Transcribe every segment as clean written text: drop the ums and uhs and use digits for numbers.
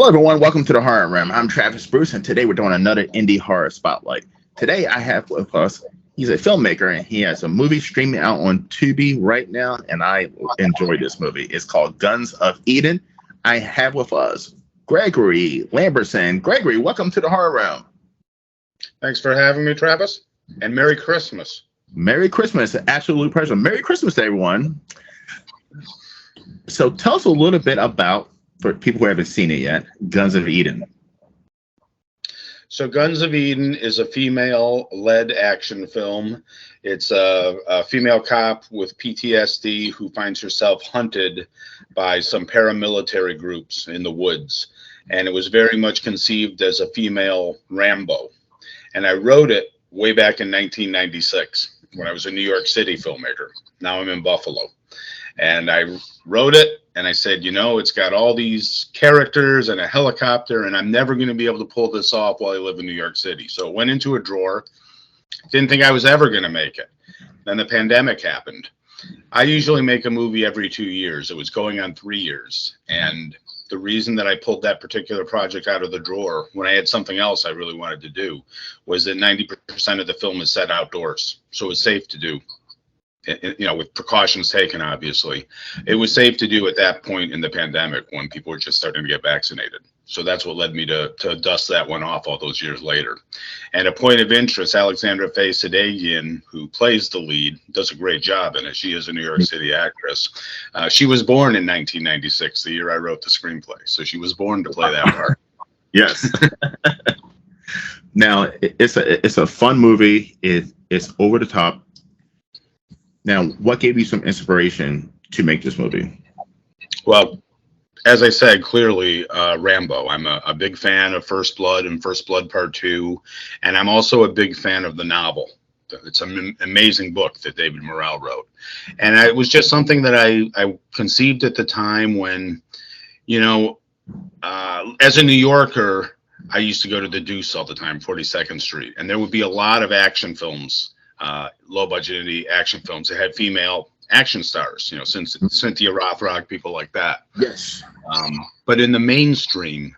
Hello, everyone. Welcome to the Horror Room. I'm Travis Bruce, and today we're doing another indie horror spotlight. Today, I have with us, he's a filmmaker, and he has a movie streaming out on Tubi right now, and I enjoy this movie. It's called Guns of Eden. I have with us Gregory Lamberson. Gregory, welcome to the Horror Room. Thanks for having me, Travis, and Merry Christmas. Merry Christmas. Absolute pleasure. Merry Christmas, everyone. So tell us a little bit about, for people who haven't seen it yet, Guns of Eden. So Guns of Eden is a female-led action film. It's a female cop with PTSD who finds herself hunted by some paramilitary groups in the woods. And it was very much conceived as a female Rambo. And I wrote it way back in 1996 when I was a New York City filmmaker. Now I'm in Buffalo. And I wrote it, and I said, you know, it's got all these characters and a helicopter, and I'm never going to be able to pull this off while I live in New York City. So it went into a drawer. Didn't think I was ever going to make it. Then the pandemic happened. I usually make a movie every 2 years. It was going on 3 years. And the reason that I pulled that particular project out of the drawer when I had something else I really wanted to do was that 90% of the film is set outdoors. So it's safe to do. You know, with precautions taken, obviously. It was safe to do at that point in the pandemic when people were just starting to get vaccinated. So that's what led me to dust that one off all those years later. And a point of interest, Alexandra Faye Sadagian, who plays the lead, does a great job in it. She is a New York City actress. She was born in 1996, the year I wrote the screenplay. So she was born to play that part. Yes. Now, it's a fun movie. It's over the top. Now, what gave you some inspiration to make this movie? Well, as I said, clearly, Rambo. I'm a big fan of First Blood and First Blood Part 2, and I'm also a big fan of the novel. It's an amazing book that David Morrell wrote. And it was just something that I conceived at the time when, you know, as a New Yorker, I used to go to the Deuce all the time, 42nd Street, and there would be a lot of action films, low budget indie action films that had female action stars, you know, since Cynthia Rothrock, people like that. Yes. But in the mainstream,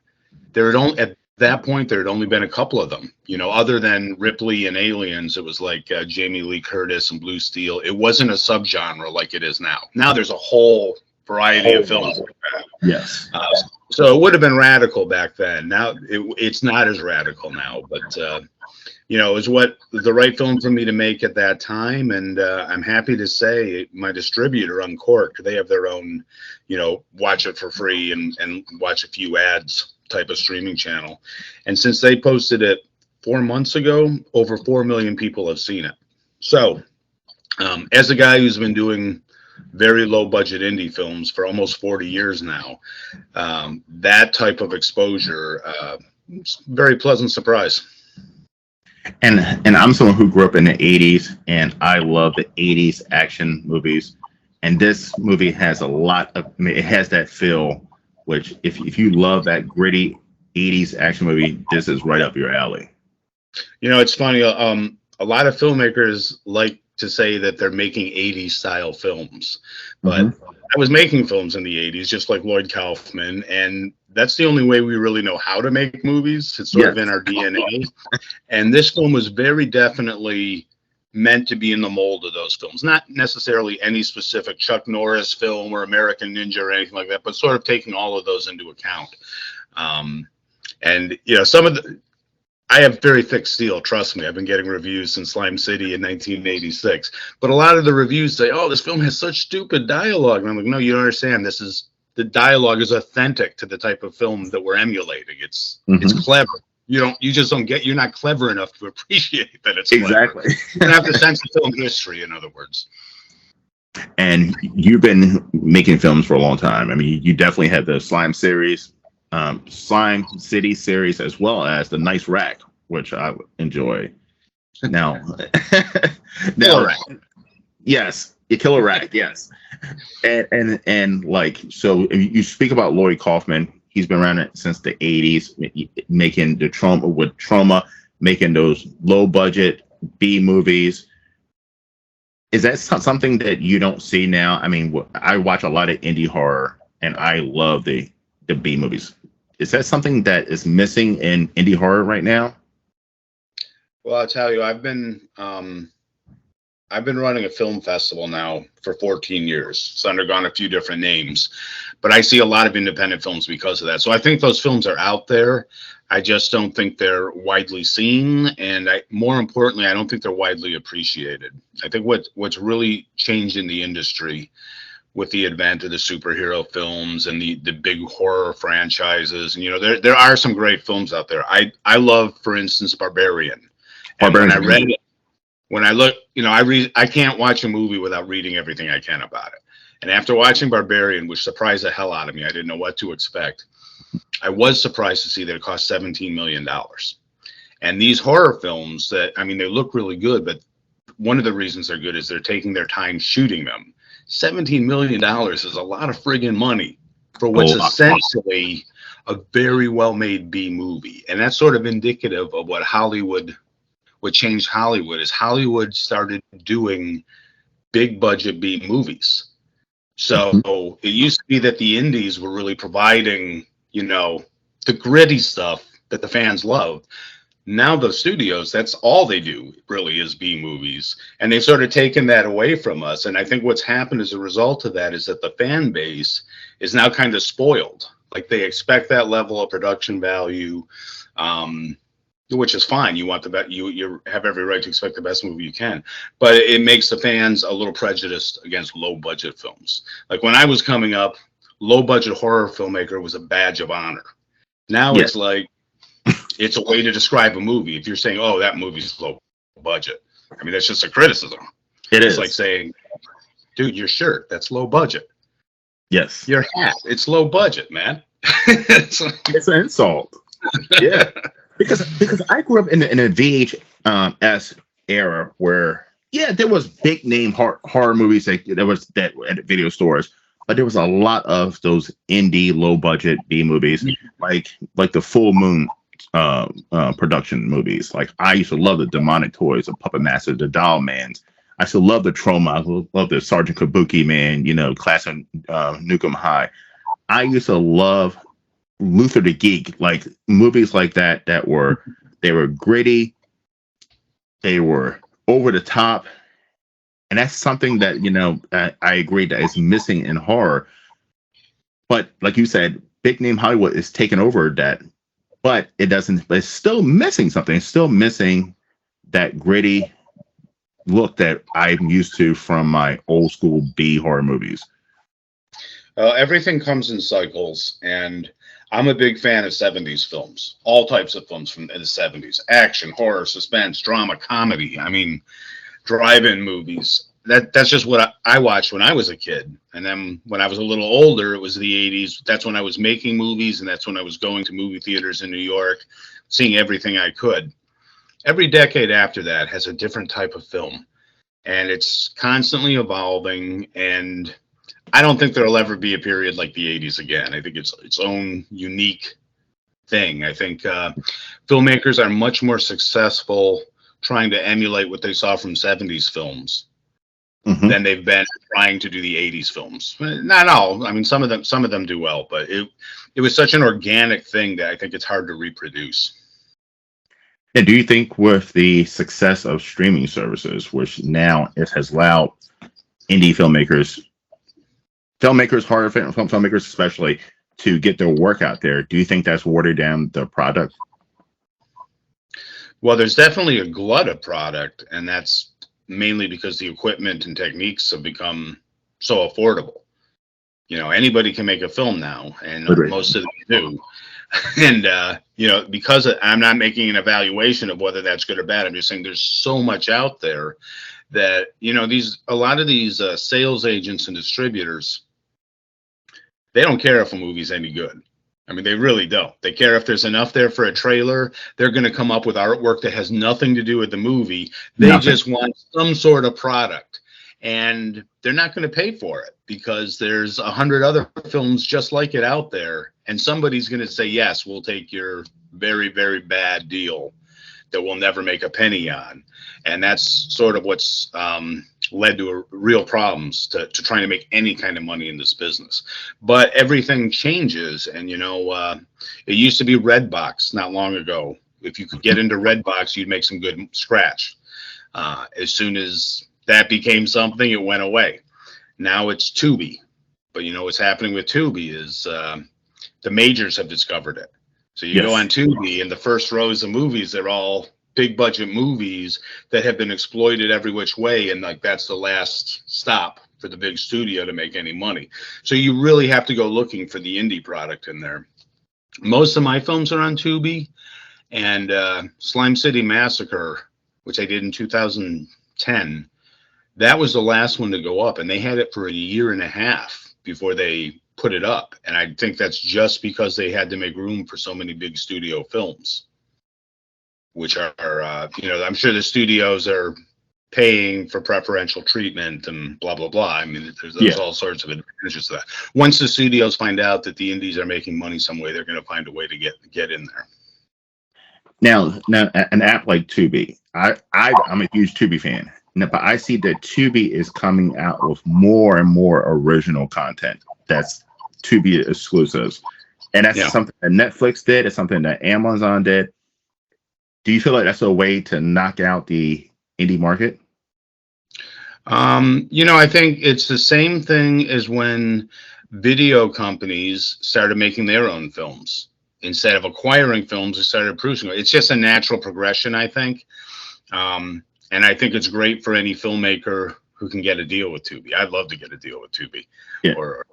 at that point there had only been a couple of them, you know, other than Ripley and Aliens. It was like Jamie Lee Curtis and Blue Steel. It wasn't a subgenre like it is now. Now there's a whole variety of films like that. Yes. So it would have been radical back then. Now it's not as radical now, but you know, it was what the right film for me to make at that time. And I'm happy to say my distributor, Uncorked, they have their own, you know, watch it for free and watch a few ads type of streaming channel. And since they posted it 4 months ago, over 4 million people have seen it. So as a guy who's been doing very low budget indie films for almost 40 years now, that type of exposure, very pleasant surprise. And I'm someone who grew up in the 80s, and I love the 80s action movies. And this movie has a lot of, I mean, it has that feel, which if you love that gritty 80s action movie, this is right up your alley. You know, it's funny. A lot of filmmakers like to say that they're making 80s style films, but I was making films in the 80s, just like Lloyd Kaufman, and that's the only way we really know how to make movies. It's sort of in our DNA. And this film was very definitely meant to be in the mold of those films. Not necessarily any specific Chuck Norris film or American Ninja or anything like that, but sort of taking all of those into account. And, you know, I have very thick steel, trust me. I've been getting reviews since Slime City in 1986. But a lot of the reviews say, oh, this film has such stupid dialogue. And I'm like, no, you don't understand. The dialogue is authentic to the type of film that we're emulating. It's clever. You're not clever enough to appreciate that it's exactly clever. You don't have the sense of film history, in other words. And you've been making films for a long time. I mean, you definitely have the Slime series, Slime City series, as well as the Nice Rack, which I enjoy. Now, yes, Killer Rack, yes. And like, so you speak about Lloyd Kaufman. He's been around since the 80s, making the Trauma, making those low budget B movies. Is that something that you don't see now? I mean, I watch a lot of indie horror, and I love the B movies. is that something that is missing in indie horror right now? Well, I'll tell you, I've been running a film festival now for 14 years. It's undergone a few different names, but I see a lot of independent films because of that. So I think those films are out there. I just don't think they're widely seen, and more importantly, I don't think they're widely appreciated. I think what's really changed in the industry with the advent of the superhero films and the big horror franchises, and there are some great films out there. I love, for instance, Barbarian. And when I read it, when I look, I can't watch a movie without reading everything I can about it. And after watching Barbarian, which surprised the hell out of me, I didn't know what to expect. I was surprised to see that it cost $17 million. And these horror films they look really good, but one of the reasons they're good is they're taking their time shooting them. $17 million is a lot of friggin' money for what's essentially a very well-made B movie. And that's sort of indicative of what changed Hollywood is Hollywood started doing big budget B movies. So it used to be that the indies were really providing, the gritty stuff that the fans love. Now the studios, that's all they do really is B movies. And they've sort of taken that away from us. And I think what's happened as a result of that is that the fan base is now kind of spoiled. Like they expect that level of production value, which is fine. You want the best. You have every right to expect the best movie you can, but it makes the fans a little prejudiced against low budget films. Like when I was coming up, low budget horror filmmaker was a badge of honor. Now It's like it's a way to describe a movie. If you're saying, "Oh, that movie's low budget," that's just a criticism. It's like saying, "Dude, your shirt, that's low budget." Yes. Your hat, it's low budget, man. It's an insult. Yeah. Because I grew up in a VHS era where there was big name horror movies that at video stores, but there was a lot of those indie low budget B movies like the Full Moon production movies. Like I used to love the Demonic Toys, the Puppet Master, the Doll Mans. I still love the Troma. I love the Sergeant Kabuki Man. Class of Nukem High. I used to love Luther the Geek, like movies like that were gritty, they were over the top, and that's something that I agree that is missing in horror. But like you said, big name Hollywood is taking over that, but it's still missing something. It's still missing that gritty look that I'm used to from my old school B horror movies. Everything comes in cycles, and I'm a big fan of 70s films, all types of films from the 70s, action, horror, suspense, drama, comedy. Drive-in movies. That's just what I watched when I was a kid. And then when I was a little older, it was the 80s. That's when I was making movies, and that's when I was going to movie theaters in New York, seeing everything I could. Every decade after that has a different type of film, and it's constantly evolving, and I don't think there'll ever be a period like the 80s again. I think it's its own unique thing. I think filmmakers are much more successful trying to emulate what they saw from 70s films than they've been trying to do the 80s films. Not all. Some of them do well, but it was such an organic thing that I think it's hard to reproduce. And do you think with the success of streaming services, which now it has allowed indie filmmakers, horror filmmakers especially, to get their work out there, do you think that's watered down the product? Well, there's definitely a glut of product, and that's mainly because the equipment and techniques have become so affordable. Anybody can make a film now, and most of them do. And, because I'm not making an evaluation of whether that's good or bad, I'm just saying there's so much out there that, a lot of these sales agents and distributors, they don't care if a movie's any good. They really don't. They care if there's enough there for a trailer. They're going to come up with artwork that has nothing to do with the movie. They just want some sort of product, and they're not going to pay for it because there's 100 other films just like it out there, and somebody's going to say, yes, we'll take your very, very bad deal that we'll never make a penny on. And that's sort of what's led to real problems to trying to make any kind of money in this business. But everything changes, and it used to be Redbox not long ago. If you could get into Redbox, you'd make some good scratch. As soon as that became something, it went away. Now it's Tubi. But what's happening with Tubi is the majors have discovered it. So you go on Tubi, and the first rows of movies, they're all big budget movies that have been exploited every which way, and like that's the last stop for the big studio to make any money. So you really have to go looking for the indie product in there. Most of my films are on Tubi, and Slime City Massacre, which I did in 2010, that was the last one to go up, and they had it for a year and a half before they put it up. And I think that's just because they had to make room for so many big studio films, which are, I'm sure the studios are paying for preferential treatment and blah, blah, blah. I mean, there's all sorts of advantages to that. Once the studios find out that the indies are making money some way, they're going to find a way to get in there. Now, an app like Tubi, I'm a huge Tubi fan. Now, but I see that Tubi is coming out with more and more original content that's Tubi exclusives. And that's something that Netflix did. It's something that Amazon did. Do you feel like that's a way to knock out the indie market? I think it's the same thing as when video companies started making their own films. Instead of acquiring films, they started producing them. It's just a natural progression, I think. And I think it's great for any filmmaker who can get a deal with Tubi. I'd love to get a deal with Tubi or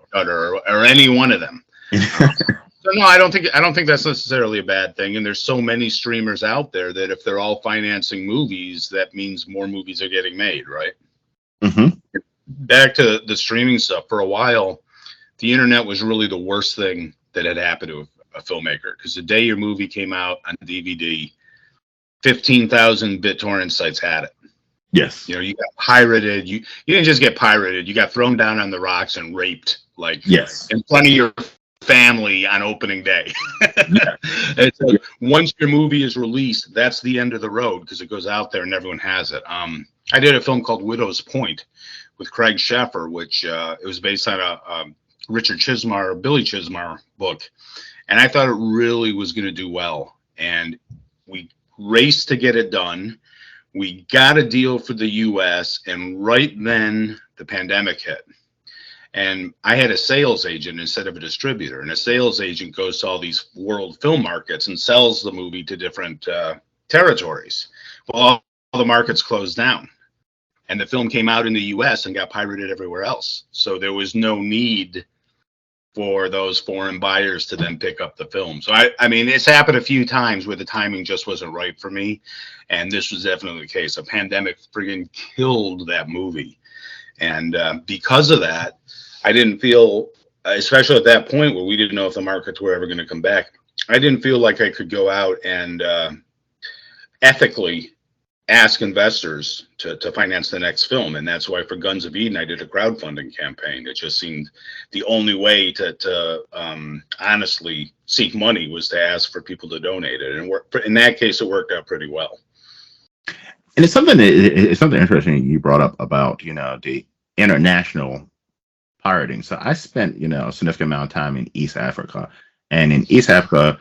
any one of them. So no, I don't think that's necessarily a bad thing. And there's so many streamers out there that if they're all financing movies, that means more movies are getting made, right? Mm-hmm. Back to the streaming stuff. For a while, the internet was really the worst thing that had happened to a filmmaker, because the day your movie came out on DVD, 15,000 BitTorrent sites had it. Yes. You got pirated. You didn't just get pirated. You got thrown down on the rocks and raped, in front of your family on opening day. And so once your movie is released, that's the end of the road, because it goes out there and everyone has it. I did a film called Widow's Point with Craig Sheffer, which it was based on a Billy Chismar book. And I thought it really was going to do well. And we raced to get it done. We got a deal for the US, and right then the pandemic hit. And I had a sales agent instead of a distributor, and a sales agent goes to all these world film markets and sells the movie to different territories. Well, all the markets closed down, and the film came out in the US and got pirated everywhere else. So there was no need for those foreign buyers to then pick up the film. So I mean, it's happened a few times where the timing just wasn't right for me. And this was definitely the case. A pandemic friggin' killed that movie. And because of that, I didn't feel, especially at that point where we didn't know if the markets were ever going to come back, I didn't feel like I could go out and ethically ask investors to finance the next film. And that's why for Guns of Eden, I did a crowdfunding campaign. It just seemed the only way to honestly seek money was to ask for people to donate it. And in that case, it worked out pretty well. And it's something interesting you brought up about, the international pirating. So I spent, a significant amount of time in East Africa. And in East Africa,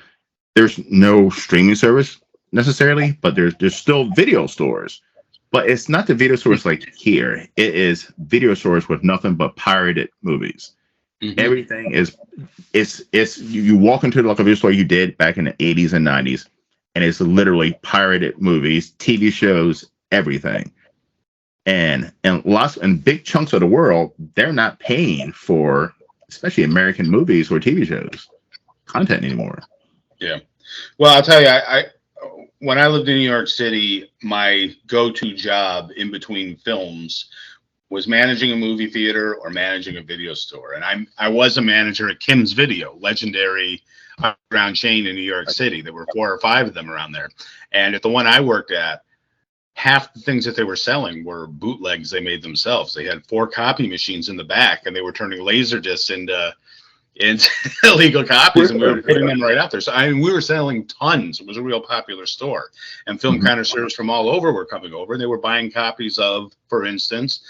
there's no streaming service necessarily, but there's still video stores. But it's not the video stores like here. It is video stores with nothing but pirated movies. Mm-hmm. Everything is you walk into like a video store you did back in the 80s and 90s, and it's literally pirated movies, TV shows, everything. And big chunks of the world, they're not paying for, especially American movies or TV shows, content anymore. Yeah. Well, I'll tell you, when I lived in New York City, my go-to job in between films was managing a movie theater or managing a video store. And I was a manager at Kim's Video, legendary underground chain in New York City. There were 4 or 5 of them around there. And at the one I worked at, half the things that they were selling were bootlegs they made themselves. They had 4 copy machines in the back, and they were turning laser discs into into illegal copies, and we were putting them right out there. So I mean, we were selling tons. It was a real popular store, and film connoisseurs from all over were coming over, and they were buying copies of, for instance,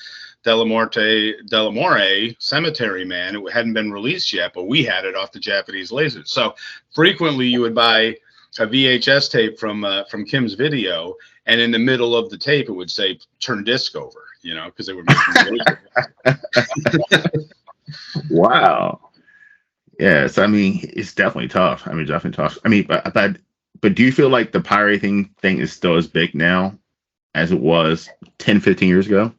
Delamore Cemetery Man. It hadn't been released yet, but we had it off the Japanese lasers. So frequently you would buy a VHS tape from Kim's Video, and in the middle of the tape it would say "Turn disc over," you know, because they were making the Wow. Yes, I mean it's definitely tough. I mean, definitely tough. I mean, but do you feel like the pirating thing is still as big now as it was 10, 15 years ago?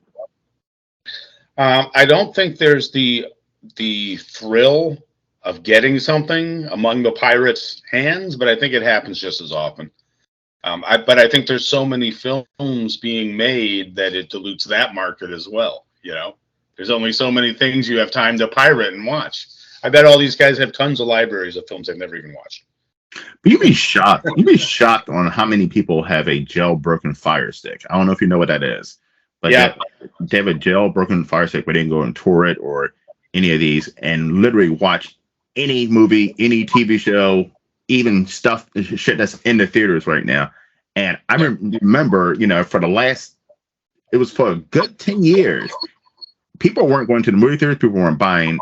I don't think there's the thrill of getting something among the pirates' hands, but I think it happens just as often. But I think there's so many films being made that it dilutes that market as well. You know, there's only so many things you have time to pirate and watch. I bet all these guys have tons of libraries of films they've never even watched. But you'd be shocked. You'd be shocked on how many people have a jailbroken Fire Stick. I don't know if you know what that is, but yeah, they have a jailbroken Fire Stick, but they can go and tour it or any of these and literally watch any movie, any TV show, even shit that's in the theaters right now. And I remember, you know, it was for a good 10 years, people weren't going to the movie theaters. People weren't buying.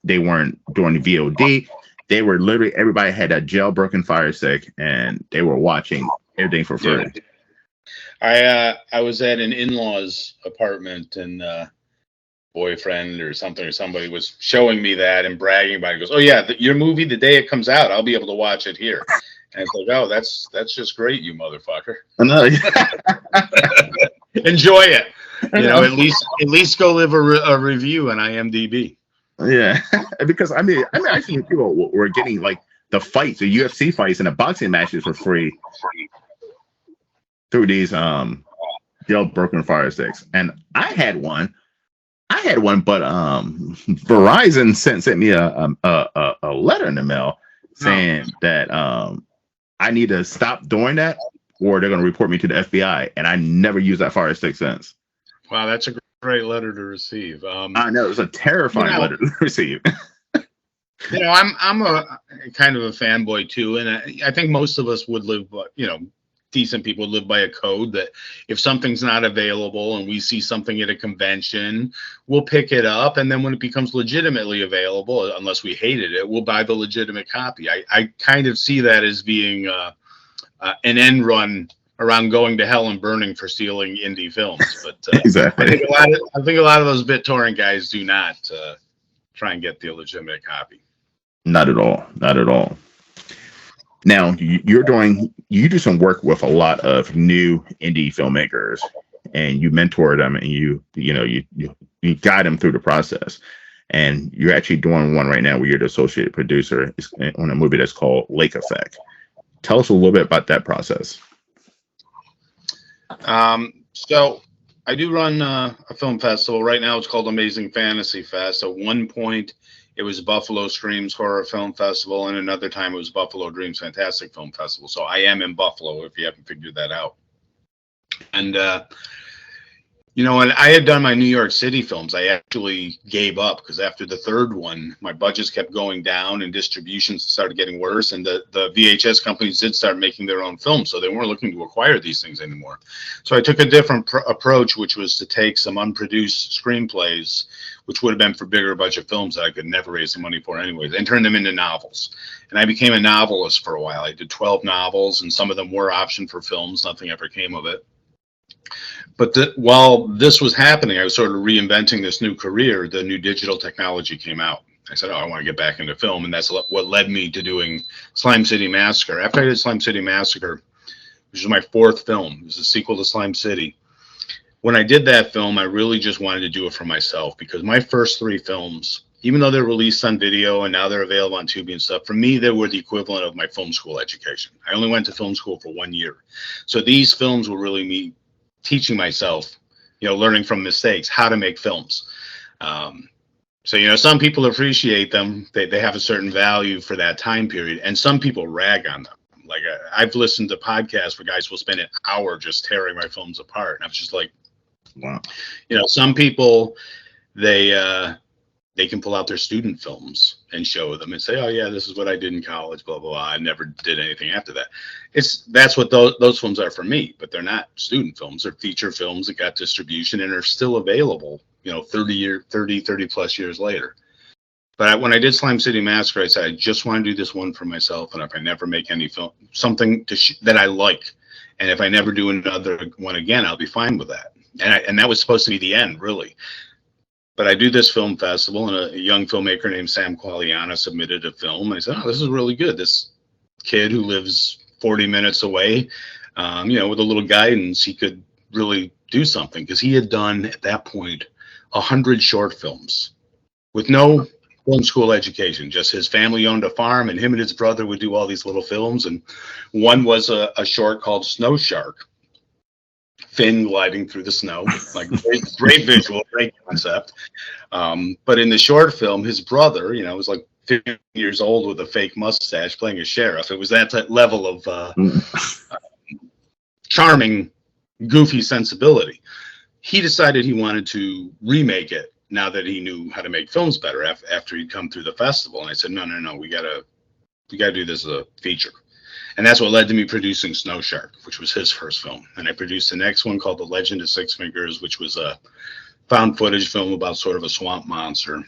They weren't doing the VOD. They were literally, everybody had a jailbroken Fire Stick and they were watching everything for free. Yeah. I was at an in-laws apartment and boyfriend or somebody was showing me that and bragging about it. He goes, "Oh yeah, your movie, the day it comes out, I'll be able to watch it here." And it's like, "Oh, that's just great, you motherfucker." Enjoy it. You know, at least go live a review on IMDb. Yeah, because I mean, I see people were getting like the fights, the UFC fights, and the boxing matches for free through these jailbroken Fire Sticks. And I had one, but Verizon sent me a letter in the mail saying that I need to stop doing that, or they're going to report me to the FBI. And I never used that Fire Stick since. Wow, that's a great letter to receive. I know, it was a terrifying letter to receive. You know, I'm a kind of a fanboy too, and I think most of us would live, you know, decent people would live by a code that if something's not available and we see something at a convention, we'll pick it up, and then when it becomes legitimately available, unless we hated it, we'll buy the legitimate copy. I kind of see that as being an end run around going to hell and burning for stealing indie films. But exactly. I think a lot of those BitTorrent guys do not try and get the legitimate copy. Not at all. Not at all. Now you do some work with a lot of new indie filmmakers, and you mentor them, and you guide them through the process. And you're actually doing one right now where you're the associate producer on a movie that's called Lake Effect. Tell us a little bit about that process. So I do run a film festival. Right now it's called Amazing Fantasy Fest. At one point it was Buffalo Screams Horror Film Festival, and another time it was Buffalo Dreams Fantastic Film Festival. So I am in Buffalo, if you haven't figured that out. And you know, when I had done my New York City films, I actually gave up because after the third one, my budgets kept going down and distributions started getting worse. And the VHS companies did start making their own films, so they weren't looking to acquire these things anymore. So I took a different approach, which was to take some unproduced screenplays, which would have been for bigger budget films that I could never raise the money for anyways, and turn them into novels. And I became a novelist for a while. I did 12 novels, and some of them were optioned for films. Nothing ever came of it. But while this was happening, I was sort of reinventing this new career. The new digital technology came out. I said, "Oh, I want to get back into film," and that's what led me to doing Slime City Massacre. After I did Slime City Massacre, which was my fourth film, it was a sequel to Slime City. When I did that film, I really just wanted to do it for myself, because my first three films, even though they're released on video and now they're available on Tubi and stuff, for me, they were the equivalent of my film school education. I only went to film school for 1 year. So these films were really me teaching myself, learning from mistakes, how to make films. So, some people appreciate them. They have a certain value for that time period. And some people rag on them. Like I've listened to podcasts where guys will spend an hour just tearing my films apart. And I was just like, wow. Some people, they they can pull out their student films and show them and say, oh yeah, this is what I did in college, blah, blah, blah. I never did anything after that. That's what those films are for me, but they're not student films. They're feature films that got distribution and are still available, 30 plus years later. But when I did Slime City Massacre, I said, I just want to do this one for myself. And if I never make any film, something that I like, and if I never do another one again, I'll be fine with that. And that was supposed to be the end, really. But I do this film festival, and a young filmmaker named Sam Qualiana submitted a film. And I said, oh, this is really good. This kid who lives 40 minutes away, with a little guidance, he could really do something. Because he had done, at that point, 100 short films with no film school education. Just his family owned a farm, and him and his brother would do all these little films. And one was a short called Snow Shark. Fin gliding through the snow, like great visual, great concept. But in the short film, his brother, was like 50 years old with a fake mustache playing a sheriff. It was that level of charming, goofy sensibility. He decided he wanted to remake it now that he knew how to make films better after he'd come through the festival. And I said, no, we gotta do this as a feature. And that's what led to me producing Snow Shark, which was his first film. And I produced the next one called The Legend of Six Fingers, which was a found footage film about sort of a swamp monster.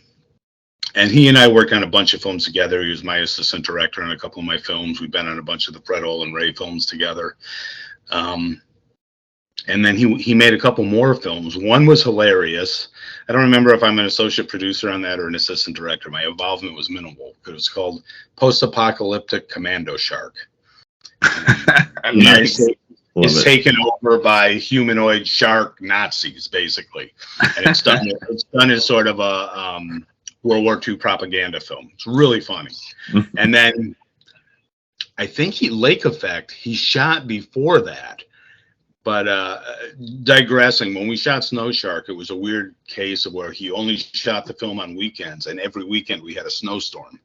And he and I worked on a bunch of films together. He was my assistant director on a couple of my films. We've been on a bunch of the Fred Olen Ray films together. And then he made a couple more films. One was hilarious. I don't remember if I'm an associate producer on that or an assistant director. My involvement was minimal. It was called Post-Apocalyptic Commando Shark. Nice. It's taken over by humanoid shark Nazis, basically, and it's done as sort of a World War II propaganda film. It's really funny. And then I think Lake Effect he shot before that, but digressing, when we shot Snow Shark, it was a weird case of where he only shot the film on weekends, and every weekend we had a snowstorm.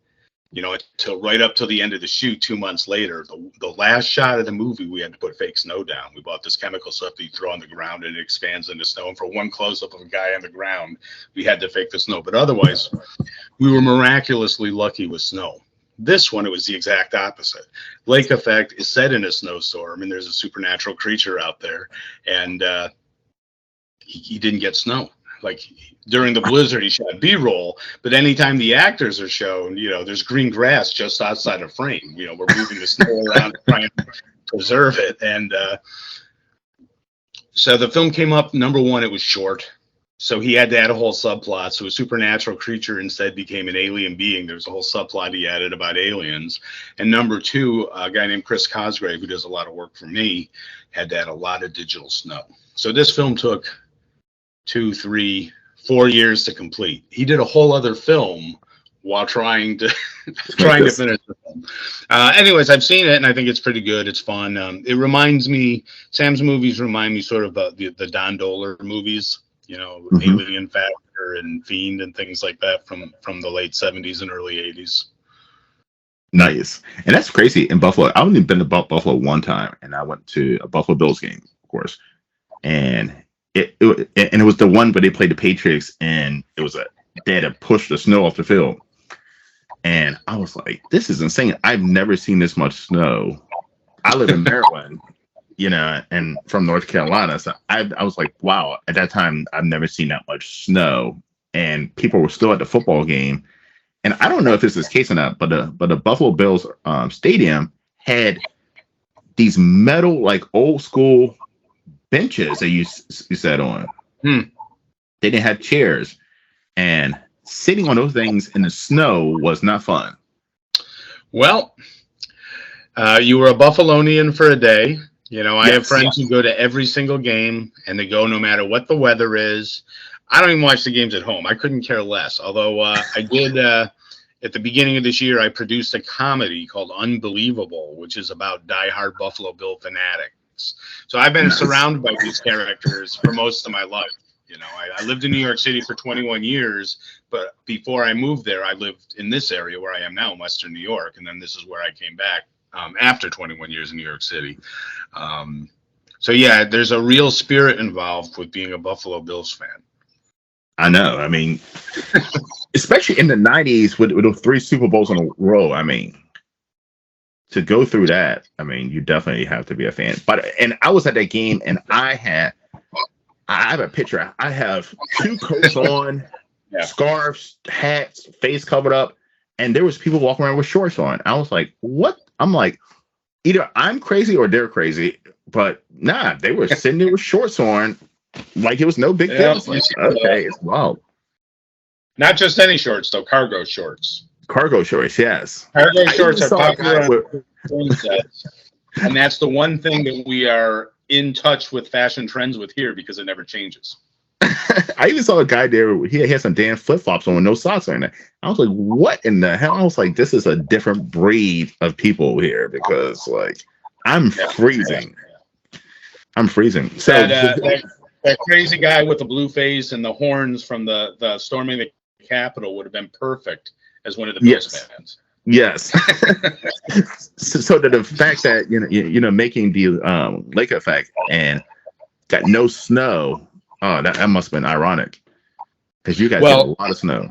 Until right up till the end of the shoot, 2 months later, the last shot of the movie, we had to put fake snow down. We bought this chemical stuff that you throw on the ground and it expands into snow. And for one close-up of a guy on the ground, we had to fake the snow. But otherwise, we were miraculously lucky with snow. This one, it was the exact opposite. Lake Effect is set in a snowstorm, and there's a supernatural creature out there, and he didn't get snow. Like during the blizzard, he shot B-roll, but anytime the actors are shown, there's green grass just outside of frame. We're moving the snow around to try and preserve it. And so the film came up, number one, it was short. So he had to add a whole subplot. So a supernatural creature instead became an alien being. There's a whole subplot he added about aliens. And number two, a guy named Chris Cosgrave, who does a lot of work for me, had to add a lot of digital snow. So this film took 2, 3, 4 years to complete. He did a whole other film while trying to finish the film. Anyways, I've seen it and I think it's pretty good. It's fun. It reminds me, Sam's movies remind me sort of the Don Dohler movies, Alien Factor and Fiend and things like that from the late 70s and early 80s. Nice. And that's crazy. In Buffalo, I've only been to Buffalo one time, and I went to a Buffalo Bills game, of course. And it was the one where they played the Patriots, and it was they had to push the snow off the field. And I was like, this is insane. I've never seen this much snow. I live in Maryland, and from North Carolina. So I was like, wow, at that time, I've never seen that much snow. And people were still at the football game. And I don't know if this is the case or not, but the Buffalo Bills stadium had these metal, like old school benches that you sat on. They didn't have chairs, and sitting on those things in the snow was not fun. Well, you were a Buffalonian for a day. I have friends who go to every single game, and they go no matter what the weather is. I don't even watch the games at home. I couldn't care less. Although I did, at the beginning of this year, I produced a comedy called Unbelievable, which is about diehard Buffalo Bill fanatics. So I've been surrounded by these characters for most of my life. I lived in New York City for 21 years, but before I moved there, I lived in this area where I am now in Western New York. And then this is where I came back after 21 years in New York City. So yeah, there's a real spirit involved with being a Buffalo Bills fan. I know. I mean, especially in the '90s with the three Super Bowls in a row. I mean, to go through that, I mean, you definitely have to be a fan. But and I was at that game, and I have a picture. I have two coats on, Yeah. scarves, hats, face covered up, and there was people walking around with shorts on. I was like, "What?" I'm like, either I'm crazy or they're crazy. But nah, they were sitting there with shorts on, like it was no big deal. Yeah, It's like, okay, it's wild. Not just any shorts, though. Cargo shorts. Cargo shorts, yes. Cargo I shorts even are saw a popular guy on with- swim sets, and that's the one thing that we are in touch with fashion trends with here because it never changes. I even saw a guy there. He had some damn flip flops on with no socks on. I was like, "What in the hell?" I was like, "This is a different breed of people here because, like, I'm freezing. I'm freezing." So That crazy guy with the blue face and the horns from the storming the Capitol would have been perfect as one of the Bills fans. yes. so the fact that making the lake effect and got no snow. Oh, that must have been ironic because you guys get a lot of snow.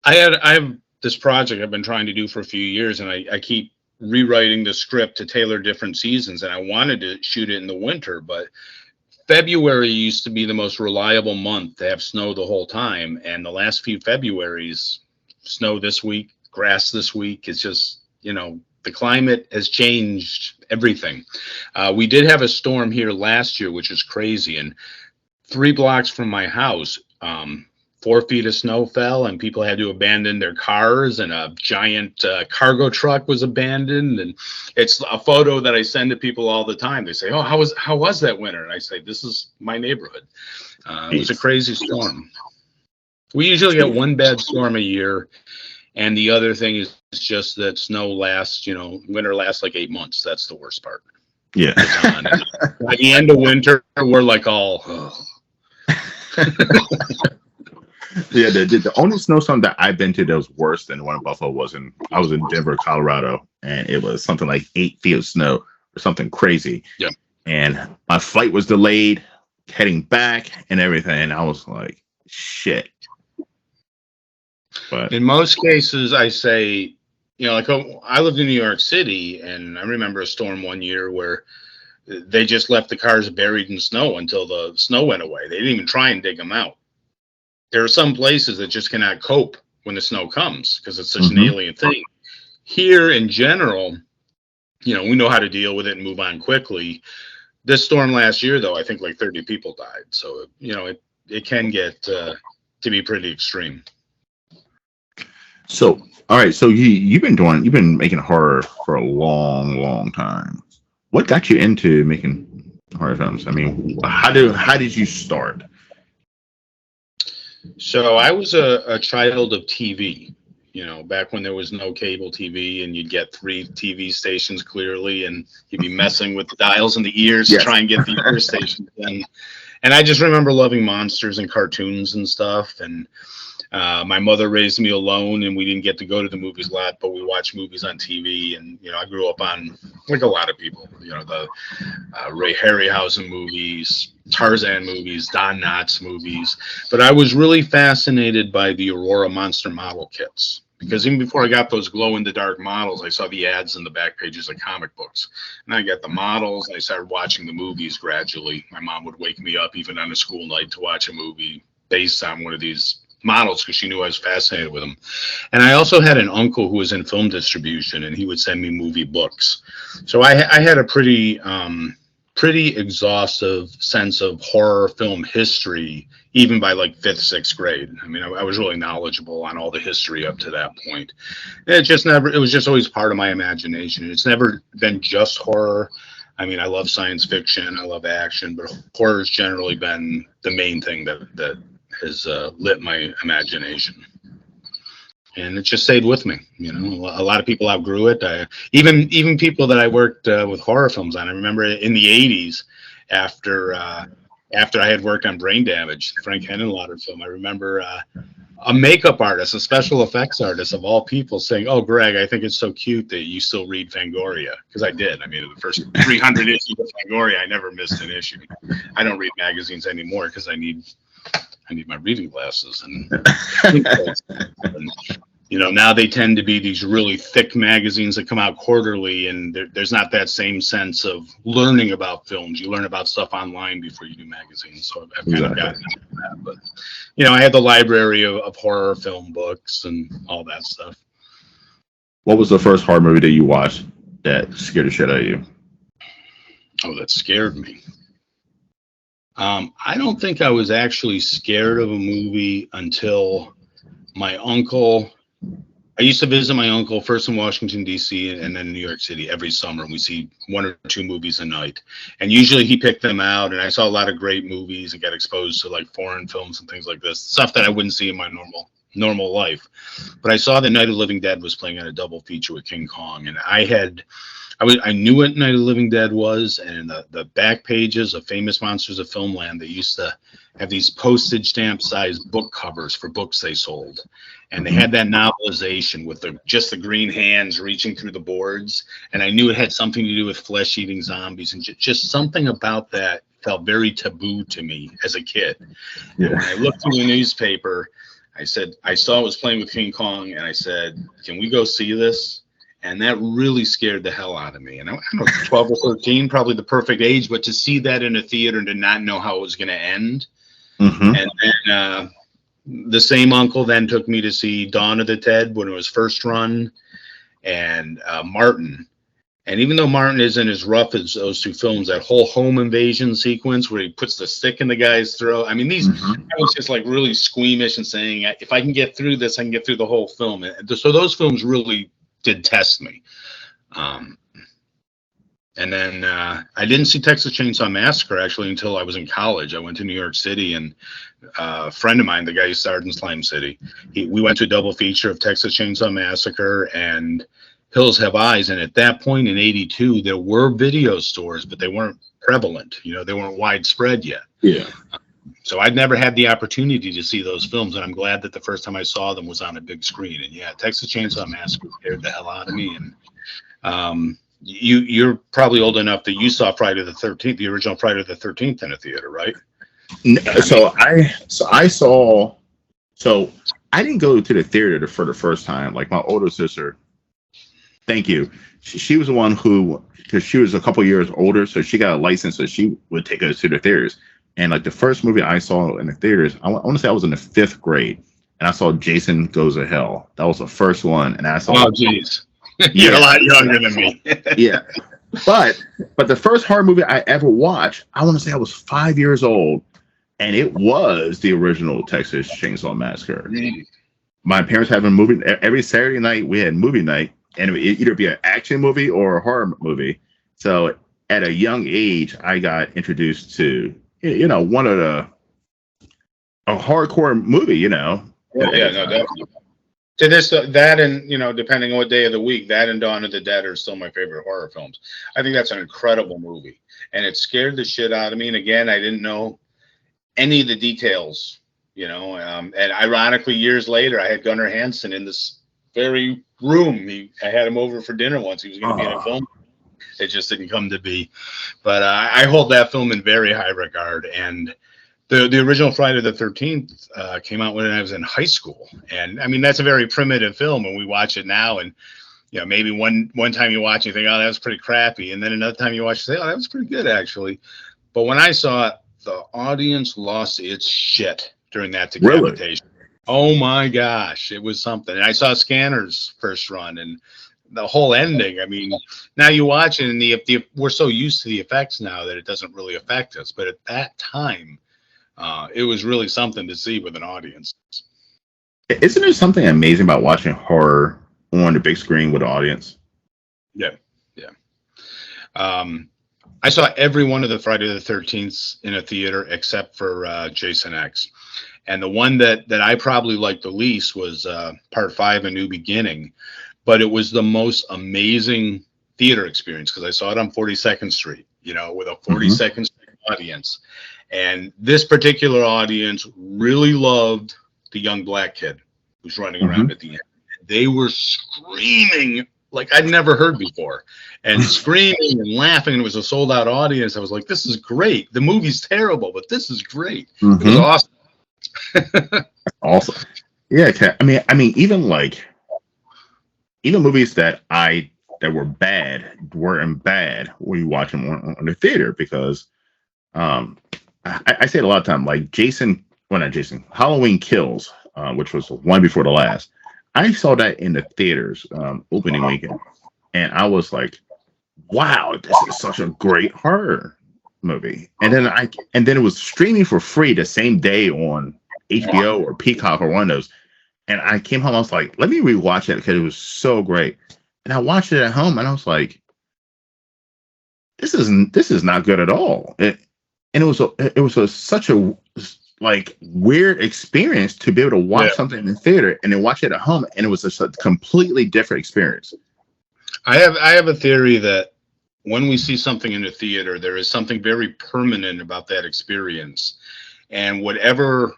I have this project I've been trying to do for a few years, and I keep rewriting the script to tailor different seasons. And I wanted to shoot it in the winter, but February used to be the most reliable month to have snow the whole time. And the last few Februaries, snow this week, grass this week. It's just, the climate has changed everything. We did have a storm here last year, which is crazy. And 3 blocks from my house, 4 feet of snow fell and people had to abandon their cars, and a giant cargo truck was abandoned. And it's a photo that I send to people all the time. They say, "Oh, how was that winter?" And I say, "This is my neighborhood." It was a crazy storm. We usually get one bad storm a year. And the other thing is just that snow lasts, winter lasts like 8 months. That's the worst part. Yeah. By the end of winter, we're like all, Yeah, the only snowstorm that I've been to that was worse than the one in Buffalo I was in Denver, Colorado, and it was something like 8 feet of snow or something crazy. Yeah. And my flight was delayed, heading back and everything. And I was like, shit. But in most cases, I say, like I lived in New York City, and I remember a storm one year where they just left the cars buried in snow until the snow went away. They didn't even try and dig them out. There are some places that just cannot cope when the snow comes because it's such an alien thing. Here in general, we know how to deal with it and move on quickly. This storm last year, though, I think like 30 people died. So, it can get to be pretty extreme. So, all right. So you've been making horror for a long, long time. What got you into making horror films? I mean, how did you start? So I was a child of TV, back when there was no cable TV and you'd get 3 TV stations clearly, and you'd be messing with the dials in the ears to try and get the other stations in. And I just remember loving monsters and cartoons and stuff. And my mother raised me alone, and we didn't get to go to the movies a lot, but we watched movies on TV. And, I grew up on, like a lot of people, the Ray Harryhausen movies, Tarzan movies, Don Knotts movies. But I was really fascinated by the Aurora Monster model kits, because even before I got those glow-in-the-dark models, I saw the ads in the back pages of comic books. And I got the models, and I started watching the movies gradually. My mom would wake me up even on a school night to watch a movie based on one of these models because she knew I was fascinated with them. And I also had an uncle who was in film distribution, and he would send me movie books. So I had a pretty exhaustive sense of horror film history, even by like 5th, 6th grade. I mean, I was really knowledgeable on all the history up to that point. And it was just always part of my imagination. It's never been just horror. I mean, I love science fiction, I love action, but horror's generally been the main thing that has lit my imagination. And it just stayed with me. A lot of people outgrew it. Even people that I worked with horror films on. I remember in the 80s, after I had worked on Brain Damage, Frank Henenlotter film, I remember a makeup artist, a special effects artist of all people, saying, "Oh, Greg, I think it's so cute that you still read Fangoria." Because I did. I mean, the first 300 issues of Fangoria, I never missed an issue. I don't read magazines anymore because I need need my reading glasses. And you know, now they tend to be these really thick magazines that come out quarterly, and there's not that same sense of learning about films. You learn about stuff online before you do magazines. So I've kind of gotten into that. But, you know, I had the library of horror film books and all that stuff. What was the first horror movie that you watched that scared the shit out of you? Oh, that scared me. I don't think I was actually scared of a movie until my uncle. I used to visit my uncle first in Washington, D.C. and then in New York City every summer. We see 1 or 2 movies a night. And usually he picked them out, and I saw a lot of great movies and got exposed to like foreign films and things like this, stuff that I wouldn't see in my normal life. But I saw that Night of the Living Dead was playing on a double feature with King Kong, and I knew what Night of the Living Dead was, and in the back pages of Famous Monsters of Filmland, they used to have these postage stamp sized book covers for books they sold. And they had that novelization with just the green hands reaching through the boards. And I knew it had something to do with flesh-eating zombies, and just something about that felt very taboo to me as a kid. Yeah. And when I looked through the newspaper, I said, I saw it was playing with King Kong, and I said, can we go see this? And that really scared the hell out of me. And I don't know, 12 or 13, probably the perfect age, but to see that in a theater and to not know how it was going to end. Mm-hmm. And then the same uncle then took me to see Dawn of the Dead when it was first run, and Martin. And even though Martin isn't as rough as those 2 films, that whole home invasion sequence where he puts the stick in the guy's throat. I mean, I was just like really squeamish and saying, if I can get through this, I can get through the whole film. So those films really did test me. And then I didn't see Texas Chainsaw Massacre actually until I was in college. I went to New York City, and a friend of mine, the guy who starred in Slime City, we went to a double feature of Texas Chainsaw Massacre and Hills Have Eyes. And at that point in '82, there were video stores, but they weren't prevalent. You know, they weren't widespread yet. Yeah. So I'd never had the opportunity to see those films, and I'm glad that the first time I saw them was on a big screen. And yeah, Texas Chainsaw Massacre scared the hell out of me. And you're probably old enough that you saw Friday the 13th, the original Friday the 13th, in a theater, right? So I didn't go to the theater for the first time. Like my older sister, thank you. She was the one who, because she was a couple years older, so she got a license, so she would take us to the theaters. And like the first movie I saw in the theaters, I want to say I was in the 5th grade, and I saw Jason Goes to Hell. That was the first one, and I saw. Oh, jeez. You're a lot younger than me. Yeah. But the first horror movie I ever watched, I want to say I was 5 years old, and it was the original Texas Chainsaw Massacre. Mm. My parents had a movie every Saturday night. We had movie night, and it would either be an action movie or a horror movie. So at a young age, I got introduced to, you know, one of a hardcore movie, you know. Oh, yeah, no, definitely. To this, that, and, you know, depending on what day of the week, that and Dawn of the Dead are still my favorite horror films. I think that's an incredible movie, and it scared the shit out of me. And again, I didn't know any of the details, you know. And ironically, years later, I had Gunnar Hansen in this very room. I had him over for dinner once. He was going to be in a film. It just didn't come to be. But I hold that film in very high regard. And the original Friday the 13th came out when I was in high school. And I mean, that's a very primitive film, and we watch it now, and, you know, maybe one time you watch it, you think, oh, that was pretty crappy. And then another time you watch it, you say, oh, that was pretty good, actually. But when I saw it, the audience lost its shit during that decapitation. Really? Oh my gosh, it was something. And I saw Scanner's first run, and the whole ending. I mean, now you watch it, and we're so used to the effects now that it doesn't really affect us. But at that time, it was really something to see with an audience. Isn't there something amazing about watching horror on the big screen with an audience? Yeah, yeah. I saw every one of the Friday the 13th in a theater except for Jason X. And the one that I probably liked the least was Part 5, A New Beginning. But it was the most amazing theater experience because I saw it on 42nd Street, you know, with a 42nd Street audience. And this particular audience really loved the young black kid who's running around at the end. They were screaming like I'd never heard before, and screaming and laughing. And it was a sold out audience. I was like, this is great. The movie's terrible, but this is great. It was awesome. Also, yeah, I mean, even movies that were bad weren't bad when you watch them on the theater because um, I say it a lot of time. Like well, not Jason, Halloween Kills, which was one before the last. I saw that in the theaters opening weekend, and I was like, "Wow, this is such a great horror movie." And then it was streaming for free the same day on HBO or Peacock or one of those. And I came home, I was like, "Let me rewatch it because it was so great." And I watched it at home, and I was like, this is not good at all. And such a like weird experience to be able to watch something in the theater and then watch it at home, and it was just a completely different experience. I have a theory that when we see something in the theater, there is something very permanent about that experience, and whatever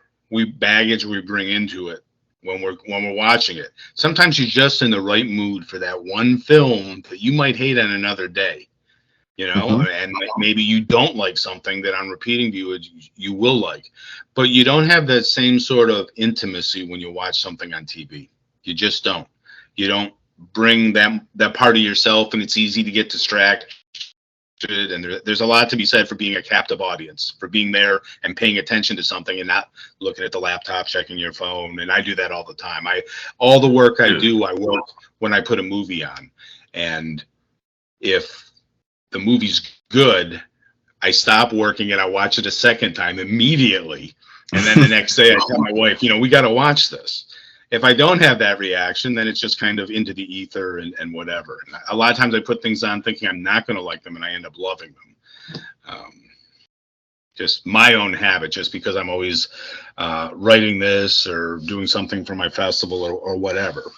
baggage we bring into it when we're watching it, sometimes you're just in the right mood for that one film that you might hate on another day. And maybe you don't like something that on repeating view you will like, but you don't have that same sort of intimacy when you watch something on TV. You just don't. You don't bring that part of yourself, and it's easy to get distracted. And there's a lot to be said for being a captive audience, for being there and paying attention to something and not looking at the laptop, checking your phone. And I do that all the time. All the work I do, I work when I put a movie on, and if the movie's good, I stop working and I watch it a second time immediately. And then the next day I tell my wife, we got to watch this. If I don't have that reaction, then it's just kind of into the ether and whatever. And a lot of times I put things on thinking I'm not going to like them, and I end up loving them. Just my own habit, just because I'm always writing this or doing something for my festival or whatever.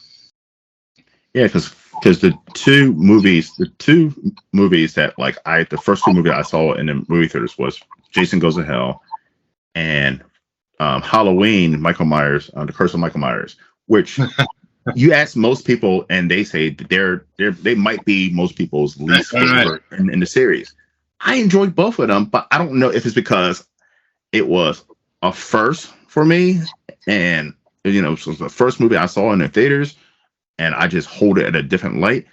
Yeah, because the two movies that the first two movies I saw in the movie theaters was Jason Goes to Hell and Halloween, Michael Myers, The Curse of Michael Myers, which you ask most people and they say they might be most people's least favorite in the series. I enjoyed both of them, but I don't know if it's because it was a first for me, and so it was the first movie I saw in the theaters, and I just hold it at a different light,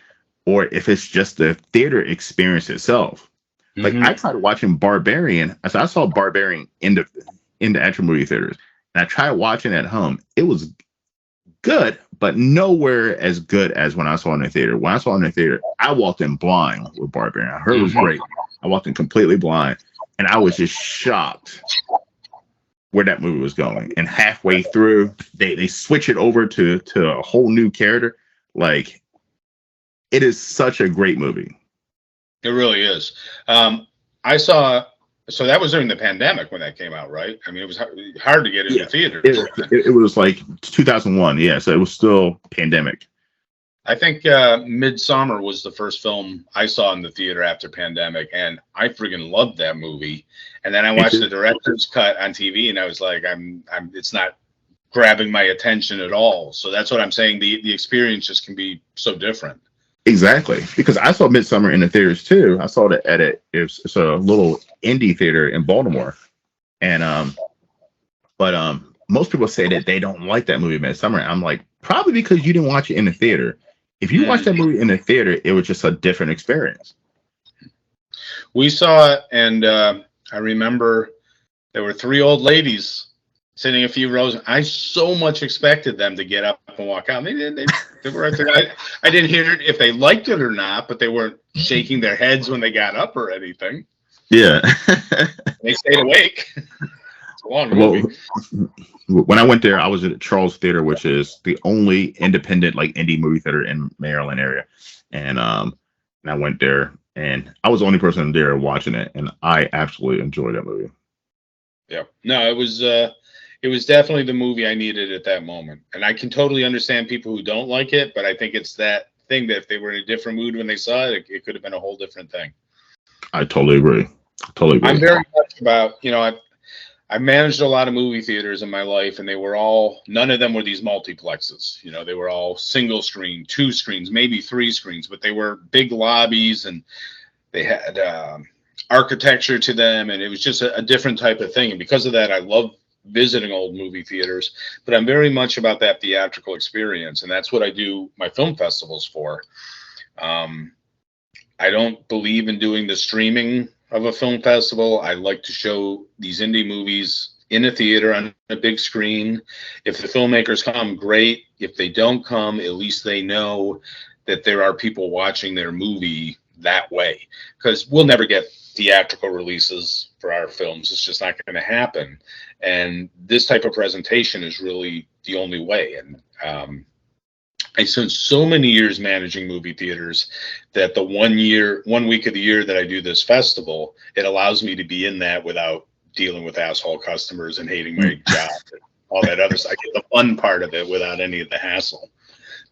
or if it's just the theater experience itself. Like I tried watching Barbarian. I saw Barbarian in the actual movie theaters, and I tried watching it at home. It was good, but nowhere as good as when I saw it in the theater. When I saw it in the theater, I walked in blind with Barbarian. I heard it was great. I walked in completely blind, and I was just shocked where that movie was going. And halfway through, they switch it over to a whole new character. Like, it is such a great movie. It really is. So that was during the pandemic when that came out, right? I mean, it was hard to get into theater. It was like 2001. Yeah, so it was still pandemic. I think Midsommar was the first film I saw in the theater after pandemic, and I friggin' loved that movie. And then I watched the director's cut on TV, and I was like, it's not grabbing my attention at all. So that's what I'm saying. The experience just can be so different. Exactly, because I saw Midsommar in the theaters too. I saw it at it's a little indie theater in Baltimore, and but most people say that they don't like that movie Midsommar. I'm like, probably because you didn't watch it in the theater. If you watched that movie in the theater, it was just a different experience. We saw it, and I remember there were three old ladies sitting a few rows. I so much expected them to get up and walk out. They were right there. I didn't hear if they liked it or not, but they weren't shaking their heads when they got up or anything. Yeah. They stayed awake. It's a long movie. When I went there, I was at Charles Theater, which is the only independent, like, indie movie theater in Maryland area. And I went there, and I was the only person there watching it, and I absolutely enjoyed that movie. Yeah. No, it was definitely the movie I needed at that moment. And I can totally understand people who don't like it, but I think it's that thing that if they were in a different mood when they saw it, it could have been a whole different thing. I totally agree. I'm very much about, I've managed a lot of movie theaters in my life, and none of them were these multiplexes. They were all single screen, 2 screens, maybe 3 screens, but they were big lobbies, and they had architecture to them, and it was just a different type of thing. And because of that, I love visiting old movie theaters, but I'm very much about that theatrical experience, and that's what I do my film festivals for. I don't believe in doing the streaming of a film festival. I like to show these indie movies in a theater on a big screen. If the filmmakers come, great. If they don't come, at least they know that there are people watching their movie that way, because we'll never get theatrical releases for our films. It's just not going to happen. And this type of presentation is really the only way. And I spent so many years managing movie theaters that the 1 week of the year that I do this festival, it allows me to be in that without dealing with asshole customers and hating my job and all that other stuff. I get the fun part of it without any of the hassle.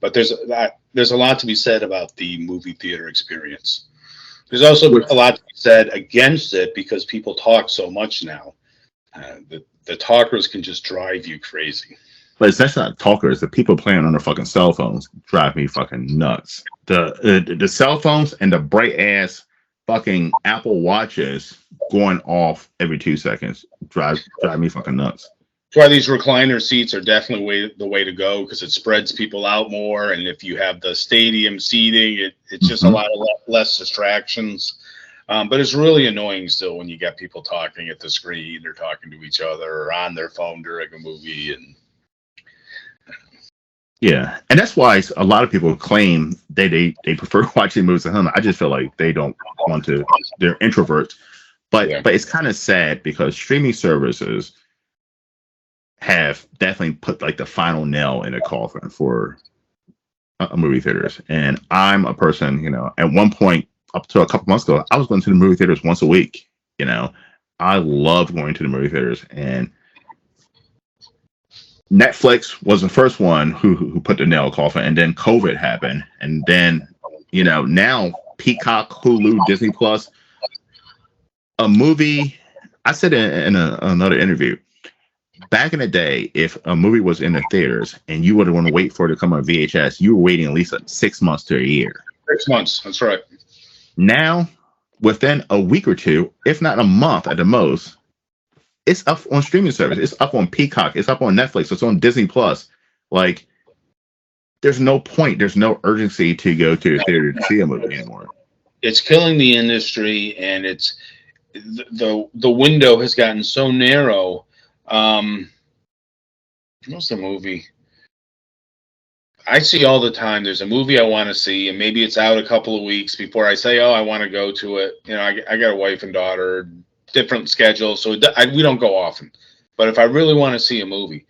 But there's a lot to be said about the movie theater experience. There's also a lot to be said against it because people talk so much now. The talkers can just drive you crazy. But that's not talkers. The people playing on their fucking cell phones drive me fucking nuts. The cell phones and the bright ass fucking Apple Watches going off every 2 seconds drive me fucking nuts. That's why these recliner seats are definitely the way to go, because it spreads people out more. And if you have the stadium seating, it's just a lot less distractions. But it's really annoying still when you get people talking at the screen or talking to each other or on their phone during a movie. And yeah, and that's why a lot of people claim they prefer watching movies at home. I just feel like they don't want to. They're introverts. But it's kind of sad because streaming services have definitely put like the final nail in the coffin for movie theaters. And I'm a person, at one point up to a couple months ago, I was going to the movie theaters once a week. I loved going to the movie theaters, and Netflix was the first one who put the nail in the coffin, and then COVID happened, and then now Peacock, Hulu, Disney Plus, a movie. I said in another interview, back in the day, if a movie was in the theaters and you would want to wait for it to come on VHS, you were waiting at least 6 months to a year. 6 months, that's right. Now, within a week or two, if not a month at the most, it's up on streaming service. It's up on Peacock. It's up on Netflix. It's on Disney Plus. Like, there's no point. There's no urgency to go to a theater to see a movie anymore. It's killing the industry, and it's the window has gotten so narrow. What's the movie? I see all the time. There's a movie I want to see, and maybe it's out a couple of weeks before I say, "Oh, I want to go to it." I got a wife and daughter, different schedules, so we don't go often. But if I really want to see a movie,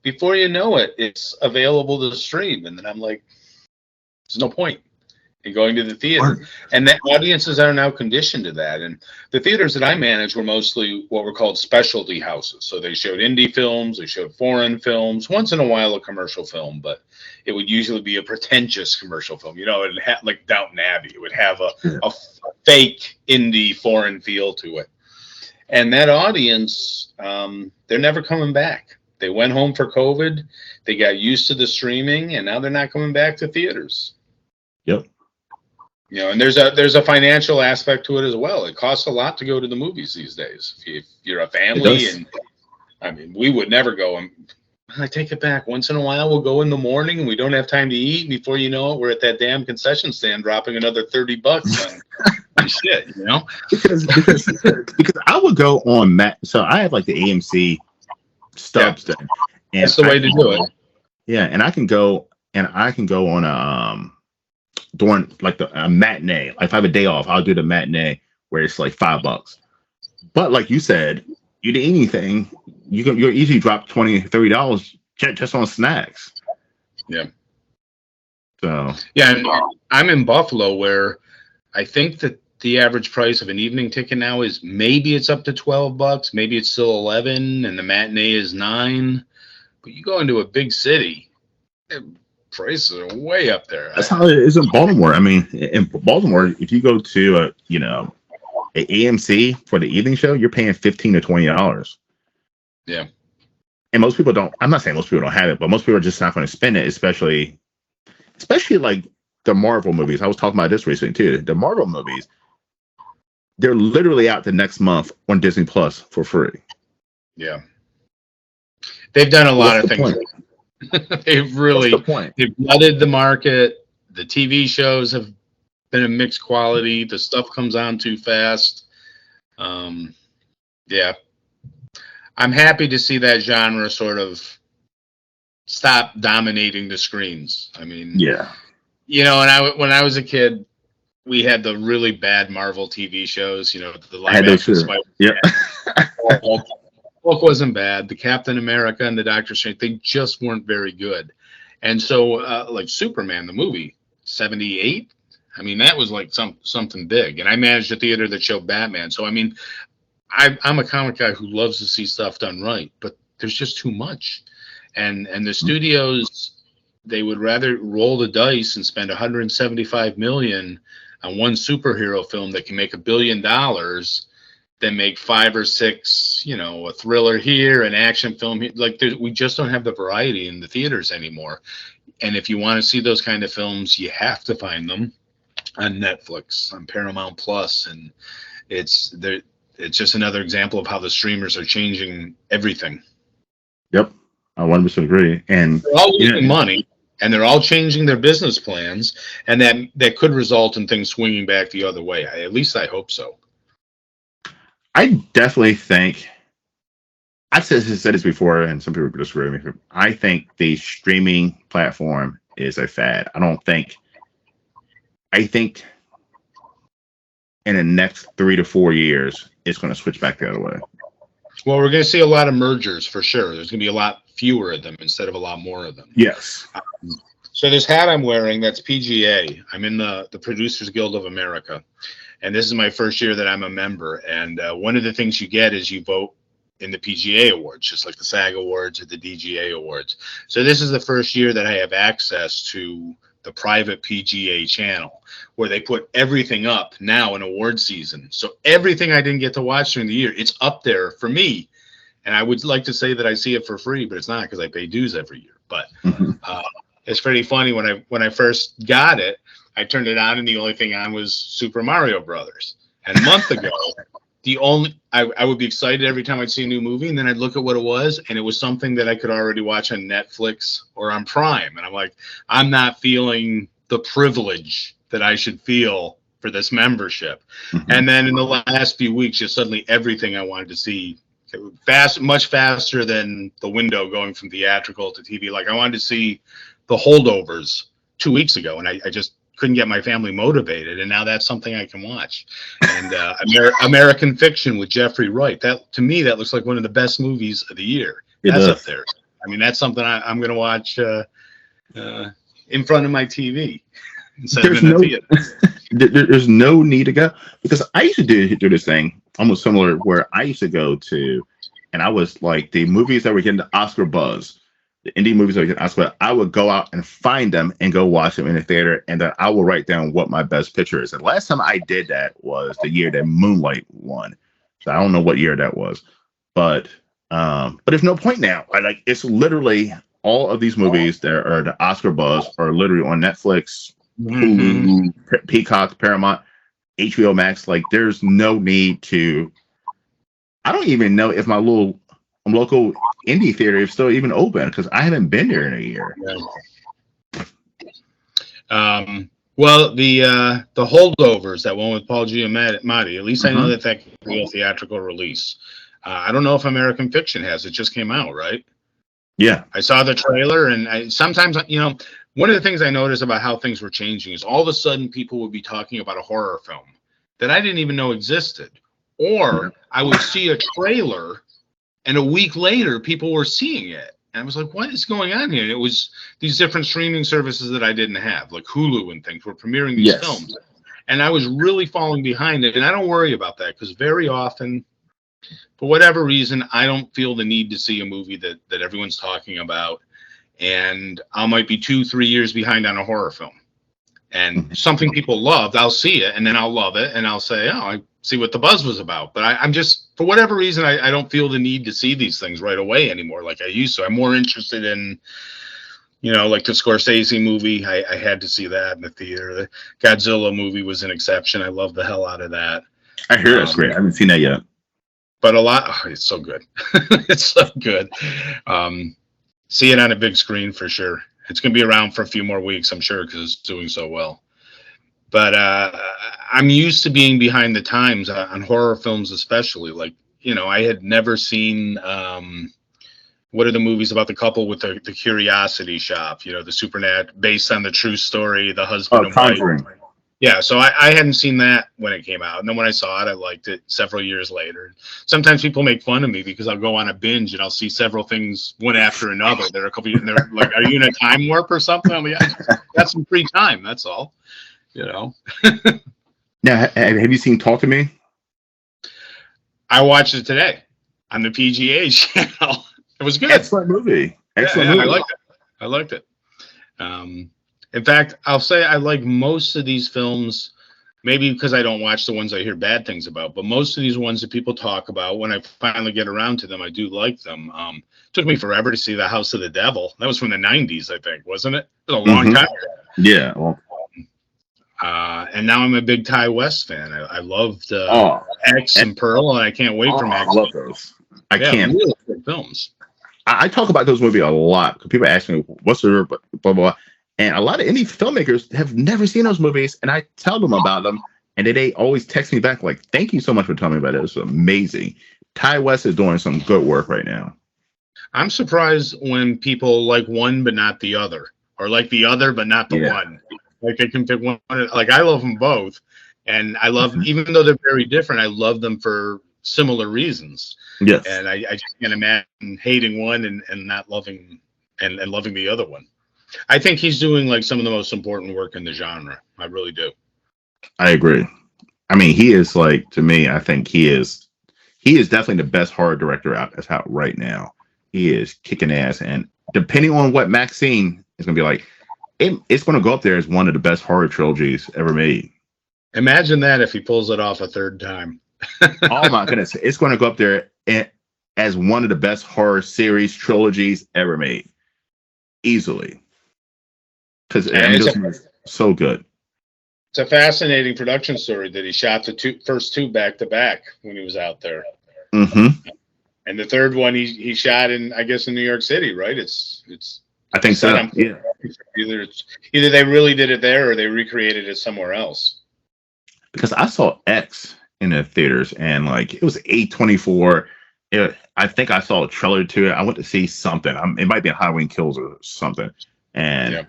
before you know it, it's available to stream, and then I'm like, "There's no point in going to the theater." And the audiences are now conditioned to that. And the theaters that I manage were mostly what were called specialty houses. So they showed indie films, they showed foreign films, once in a while a commercial film, but it would usually be a pretentious commercial film. It had like Downton Abbey. It would have a fake indie foreign feel to it. And that audience, they're never coming back. They went home for COVID. They got used to the streaming, and now they're not coming back to theaters. Yep. And there's a financial aspect to it as well. It costs a lot to go to the movies these days. If you're a family, and I mean, we would never go. And I take it back. Once in a while, we'll go in the morning, and we don't have time to eat. Before you know it, we're at that damn concession stand dropping another $30 on shit. Because I would go on So I have like the AMC stubs thing. And that's the way to do it. Yeah, and I can go on a during like a matinee. Like if I have a day off, I'll do the matinee where it's like $5. But like you said, you didn't eat anything, you'll easily drop $20, $30 just on snacks. Yeah. So yeah, and I'm in Buffalo, where I think that the average price of an evening ticket now is maybe it's up to $12, maybe it's still 11, and the matinee is 9. But you go into a big city, prices are way up there. That's how it is in Baltimore. I mean, in Baltimore, if you go to a AMC for the evening show, you're paying $15 to $20. Yeah. And most people don't. I'm not saying most people don't have it, but most people are just not going to spend it, especially like the Marvel movies. I was talking about this recently too. The Marvel movies, they're literally out the next month on Disney Plus for free. Yeah. They've done a lot What's of the things. point? They've What's the really point? they've flooded the market. The TV shows have been a mixed quality. The stuff comes on too fast. Yeah, I'm happy to see that genre sort of stop dominating the screens. I mean, Yeah. you know, when I was a kid, we had the really bad Marvel TV shows. You know, the I had live those action too. Spider-Man. Yep. Hulk wasn't bad. The Captain America and the Doctor Strange, they just weren't very good. And so, like Superman, the movie, 78. I mean, that was like something big. And I managed a theater that showed Batman. So, I mean, I'm a comic guy who loves to see stuff done right, but there's just too much. And the studios, they would rather roll the dice and spend 175 million on one superhero film that can make $1 billion than make 5 or 6, you know, a thriller here, an action film here. Like we just don't have the variety in the theaters anymore. And if you want to see those kind of films, you have to find them on Netflix, on Paramount Plus, and it's just another example of how the streamers are changing everything. Yep. I 100% agree. And they're all losing money, and they're all changing their business plans, and that could result in things swinging back the other way. At least I hope so. I definitely think I've said this before, and some people disagree with me. I think the streaming platform is a fad. I think in the next 3 to 4 years, it's going to switch back the other way. Well, we're going to see a lot of mergers for sure. There's going to be a lot fewer of them instead of a lot more of them. Yes. So this hat I'm wearing, that's PGA. I'm in the Producers Guild of America. And this is my first year that I'm a member. And one of the things you get is you vote in the PGA Awards, just like the SAG Awards or the DGA Awards. So this is the first year that I have access to the private PGA channel, where they put everything up now in award season. So everything I didn't get to watch during the year, it's up there for me. And I would like to say that I see it for free, but it's not, because I pay dues every year. But it's pretty funny. When I first got it, I turned it on, and the only thing on was Super Mario Brothers. And a month ago, I would be excited every time I'd see a new movie, and then I'd look at what it was, and it was something that I could already watch on Netflix or on Prime. And I'm like, I'm not feeling the privilege that I should feel for this membership. And then in the last few weeks, just suddenly everything I wanted to see, much faster than the window going from theatrical to TV. Like, I wanted to see The Holdovers 2 weeks ago, and I just couldn't get my family motivated, and now that's something I can watch. And American Fiction with Jeffrey Wright, that to me, that looks like one of the best movies of the year. That's up there. I mean, that's something I'm going to watch in front of my TV instead of in the theater. There's no need to go, because I used to do this thing almost similar, where I used to go to, and I was like, the movies that were getting the Oscar buzz, the indie movies that were getting Oscar, I would go out and find them and go watch them in the theater, and then I will write down what my best picture is. And last time I did that was the year that Moonlight won. So I don't know what year that was, but there's no point now. It's literally all of these movies that are the Oscar buzz are literally on Netflix, Hulu, Peacock, Paramount, HBO Max. Like, there's no need to. I don't even know if my local indie theater is still even open, because I haven't been there in a year. Well, the Holdovers, that one with Paul Giamatti, at least I know that can be a theatrical release. I don't know if American Fiction has. It just came out, right? Yeah. I saw the trailer, and sometimes, one of the things I noticed about how things were changing is all of a sudden people would be talking about a horror film that I didn't even know existed. Or I would see a trailer, and a week later, people were seeing it. And I was like, what is going on here? And it was these different streaming services that I didn't have, like Hulu and things, were premiering these films. And I was really falling behind it. And I don't worry about that, because very often, for whatever reason, I don't feel the need to see a movie that everyone's talking about. And I might be 2-3 years behind on a horror film. And something people loved, I'll see it, and then I'll love it, and I'll say, oh, I see what the buzz was about. But I'm just, for whatever reason, I don't feel the need to see these things right away anymore like I used to. I'm more interested in, like the Scorsese movie. I had to see that in the theater. The Godzilla movie was an exception. I love the hell out of that. I hear that's great. I haven't seen that yet. but it's so good. It's so good. See it on a big screen for sure. It's going to be around for a few more weeks, I'm sure, because it's doing so well. But I'm used to being behind the times on horror films, especially. Like, I had never seen what are the movies about the couple with the curiosity shop? The Supernatural, based on the true story, the husband and wife. Yeah, so I hadn't seen that when it came out, and then when I saw it, I liked it several years later. Sometimes people make fun of me because I'll go on a binge and I'll see several things one after another. There are a couple, and they're like, "Are you in a time warp or something?" I'm like, "I got some free time. That's all." Now, have you seen Talk to Me? I watched it today on the PGA channel. It was good. Excellent movie. Excellent movie. I liked it. In fact, I'll say I like most of these films, maybe because I don't watch the ones I hear bad things about, but most of these ones that people talk about, when I finally get around to them, I do like them. It took me forever to see The House of the Devil. That was from the 90s, I think, wasn't it? It was a long time ago. Yeah. Well, and now I'm a big Ty West fan. I loved X and Pearl, and I can't wait for Max. I love those. I can't. Really good films. I talk about those movies a lot because people ask me, what's the blah, blah, blah. And a lot of indie filmmakers have never seen those movies, and I tell them about them, and they always text me back like, thank you so much for telling me about it. It's amazing. Ty West is doing some good work right now. I'm surprised when people like one but not the other, or like the other but not the one. Like they can pick one. Like I love them both, and I love even though they're very different. I love them for similar reasons. Yes, and I just can't imagine hating one and not loving and loving the other one. I think he's doing like some of the most important work in the genre. I really do. I agree. I mean, he is like, to me, I think he is definitely the best horror director that's out right now. He is kicking ass, and depending on what Maxine is going to be like, it's going to go up there as one of the best horror trilogies ever made. Imagine that if he pulls it off a third time. Oh my goodness. It's going to go up there as one of the best horror series trilogies ever made. Easily. Because it's so good. It's a fascinating production story that he shot the first two back to back when he was out there. Mm-hmm. And the third one he shot in, I guess, in New York City, right? It's I think so. Yeah. Either they really did it there or they recreated it somewhere else. Because I saw X in the theaters, and like it was A24. I think I saw a trailer to it. I went to see something. It might be a Halloween Kills or something, and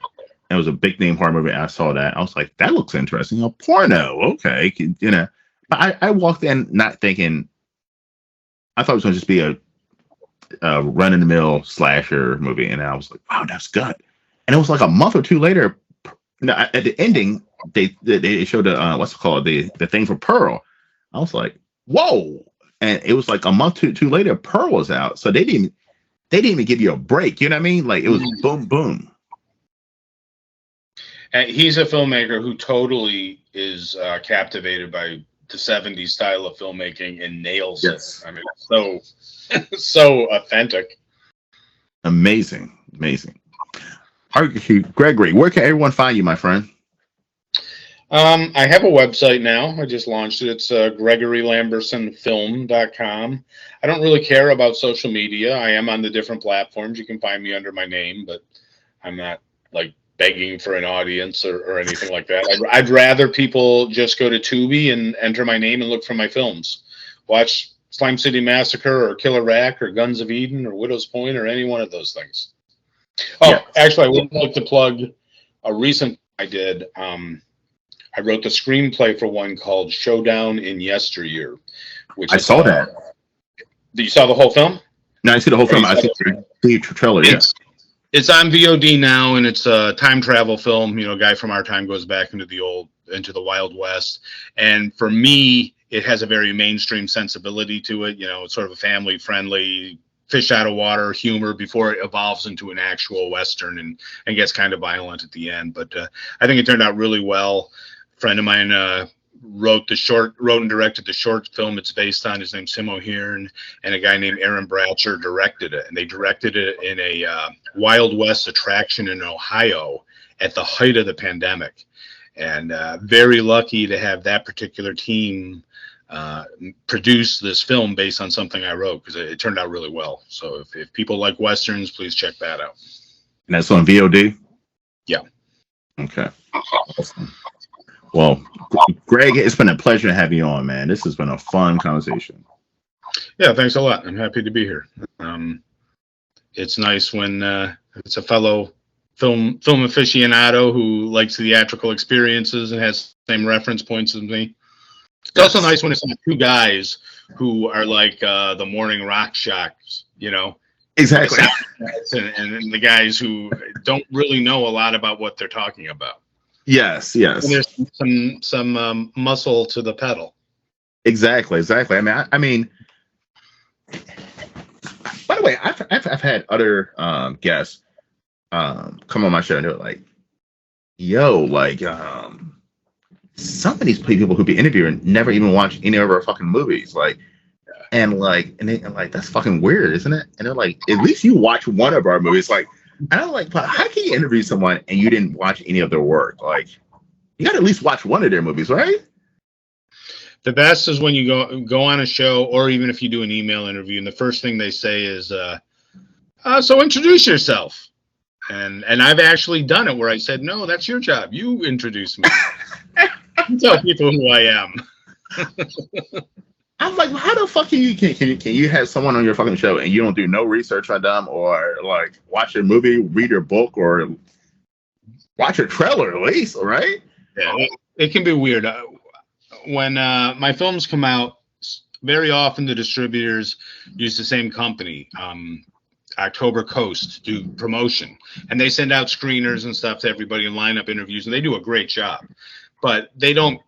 it was a big name horror movie. I saw that. I was like, that looks interesting. A porno, okay, But I walked in not thinking. I thought it was going to just be a run in the mill slasher movie, and I was like, wow, that's good. And it was like a month or two later. At the ending, they showed the what's it called, the thing for Pearl. I was like, whoa. And it was like a month or two later, Pearl was out. So they didn't even give you a break. You know what I mean? Like it was boom, boom. And he's a filmmaker who totally is captivated by the 70s style of filmmaking and nails it. I mean, so authentic. Amazing. All right, Gregory, where can everyone find you, my friend? I have a website now. I just launched it. It's GregoryLambersonFilm.com. I don't really care about social media. I am on the different platforms. You can find me under my name, but I'm not like begging for an audience or anything like that. I'd rather people just go to Tubi and enter my name and look for my films. Watch Slime City Massacre or Killer Rack or Guns of Eden or Widow's Point or any one of those things. Actually, I would like to plug a recent I did. I wrote the screenplay for one called Showdown in Yesteryear. I saw that. You saw the whole film? No, I see the whole film. I see the trailer. Yes. It's on VOD now, and it's a time travel film. A guy from our time goes back into the Wild West. And for me, it has a very mainstream sensibility to it. It's sort of a family-friendly, fish out of water humor before it evolves into an actual Western and gets kind of violent at the end. But I think it turned out really well. A friend of mine wrote and directed the short film it's based on. His name's Tim O'Hearn, and a guy named Aaron Bratcher directed it. And they directed it in a Wild West attraction in Ohio at the height of the pandemic. And very lucky to have that particular team produce this film based on something I wrote, because it turned out really well. So if people like Westerns, please check that out. And that's on VOD? Yeah. Okay. Awesome. Well, Greg, it's been a pleasure to have you on, man. This has been a fun conversation. Yeah, thanks a lot. I'm happy to be here. It's nice when it's a fellow film aficionado who likes theatrical experiences and has the same reference points as me. It's also nice when it's like two guys who are like the morning rock shocks, you know? Exactly. And the guys who don't really know a lot about what they're talking about. Yes, yes. And there's some muscle to the pedal. Exactly. I mean, by the way, I've had other guests come on my show and they're like, "Yo, like, some of these people who be interviewing never even watch any of our fucking movies, like." And that's fucking weird, isn't it? And they're like, at least you watch one of our movies. Like, and I'm like, but how can you interview someone and you didn't watch any of their work? Like, you got to at least watch one of their movies, right? The best is when you go on a show, or even if you do an email interview, and the first thing they say is, "So introduce yourself." And I've actually done it where I said, "No, that's your job. You introduce me. You tell people who I am." I'm like, how the fuck can you have someone on your fucking show and you don't do no research on them, or like watch a movie, read your book, or watch a trailer at least, right? Yeah, it can be weird. When my films come out, very often the distributors use the same company, October Coast, do promotion, and they send out screeners and stuff to everybody and line up interviews, and they do a great job. But they don't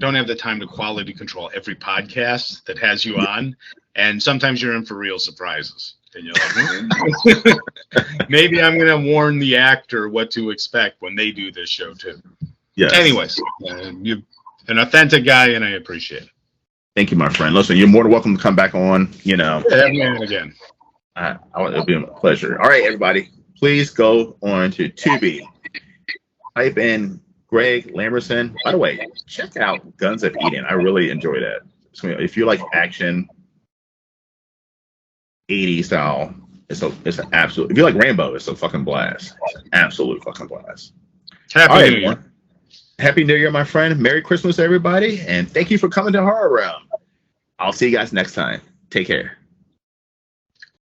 have the time to quality control every podcast that has you on, and sometimes you're in for real surprises. And you're like, maybe I'm going to warn the actor what to expect when they do this show too. Yeah. Anyways, you're an authentic guy, and I appreciate it. Thank you, my friend. Listen, you're more than welcome to come back on. You know, again. It'll be a pleasure. All right, everybody, please go on to Tubi. Type in Greg Lamberson. By the way, check out Guns of Eden. I really enjoy that. So if you like action, 80s style, it's an absolute. If you like Rambo, it's a fucking blast. It's an absolute fucking blast. Happy New Year. Happy New Year, my friend. Merry Christmas, everybody, and thank you for coming to Horror Realm. I'll see you guys next time. Take care.